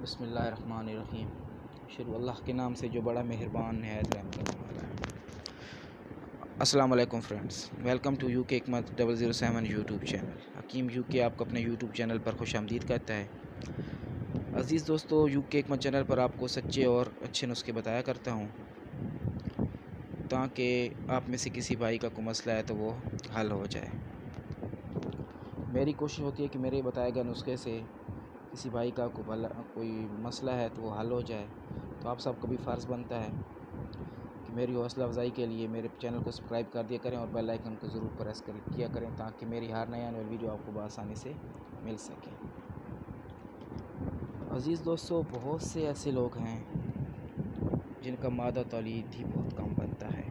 बिस्मिल्लाहिर्रहमानिर्रहीम। शुरू अल्लाह के नाम से जो बड़ा मेहरबान नहायत रहम करने वाला है। अस्सलाम वालेकुम फ्रेंड्स, वेलकम टू यूके हिकमत 007 यूट्यूब चैनल। हकीम यूके आपको अपने यूट्यूब चैनल पर खुश आमदीद कहता है। अज़ीज़ दोस्तों, यूके हिकमत चैनल पर आपको सच्चे और अच्छे नुस्खे बताया करता हूँ ताकि आप में से किसी भाई का कोई मसला है तो वो हल हो जाए। मेरी कोशिश होती है कि मेरे बताए गए नुस्खे से किसी भाई का कोई मसला है तो वो हल हो जाए। तो आप सबका भी फ़र्ज़ बनता है कि मेरी हौसला अफजाई के लिए मेरे चैनल को सब्सक्राइब कर दिया करें और बेल आइकन को ज़रूर प्रेस किया करें ताकि मेरी हर नई आने वाली वीडियो आपको बआसानी से मिल सके। अज़ीज़ दोस्तों, बहुत से ऐसे लोग हैं जिनका मादा तौलीद ही बहुत कम बनता है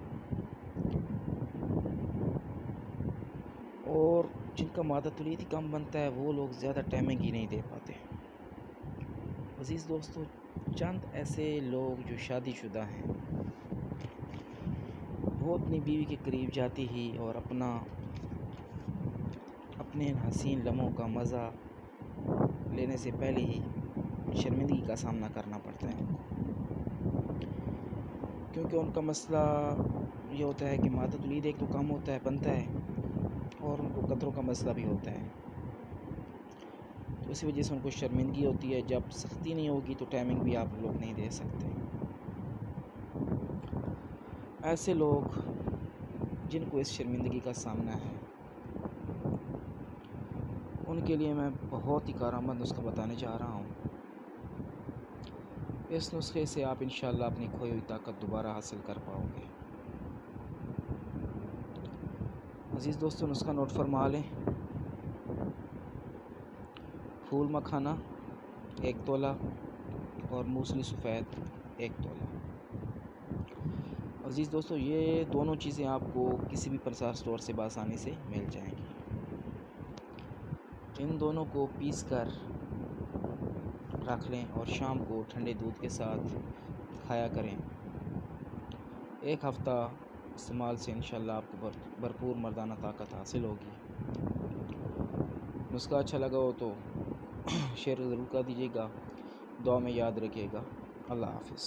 और जिनका मादा तौलीद ही कम बनता है वो लोग ज़्यादा टाइमिंग ही नहीं दे पाते। अज़ीज़ दोस्तों, चंद ऐसे लोग जो शादीशुदा हैं वो अपनी बीवी के करीब जाती ही और अपने हसीन लम्हों का मज़ा लेने से पहले ही शर्मिंदगी का सामना करना पड़ता है क्योंकि उनका मसला ये होता है कि मादा तौलीद एक तो कम होता है बनता है और उनको कतरों का मसला भी होता है। तो इसी वजह से उनको शर्मिंदगी होती है। जब सख्ती नहीं होगी तो टाइमिंग भी आप लोग नहीं दे सकते। ऐसे लोग जिनको इस शर्मिंदगी का सामना है उनके लिए मैं बहुत ही कारआमद नुस्खा बताने जा रहा हूँ। इस नुस्खे से आप इंशाअल्लाह अपनी खोई हुई ताकत दोबारा हासिल कर पाओगे। अज़ीज़ दोस्तों, नुस्खा नोट फरमा लें। फूल मखाना 1 तोला और मूसली सफ़ेद 1 तोला। अज़ीज़ दोस्तों, ये दोनों चीज़ें आपको किसी भी प्रसाद स्टोर से आसानी से मिल जाएंगी। इन दोनों को पीस कर रख लें और शाम को ठंडे दूध के साथ खाया करें। 1 हफ़्ता इस्तेमाल से इंशाअल्लाह आपको भरपूर मर्दाना ताकत हासिल होगी। नुस्खा अच्छा लगा हो तो शेयर ज़रूर कर दीजिएगा। दुआ में याद रखिएगा। अल्लाह हाफ़िज़।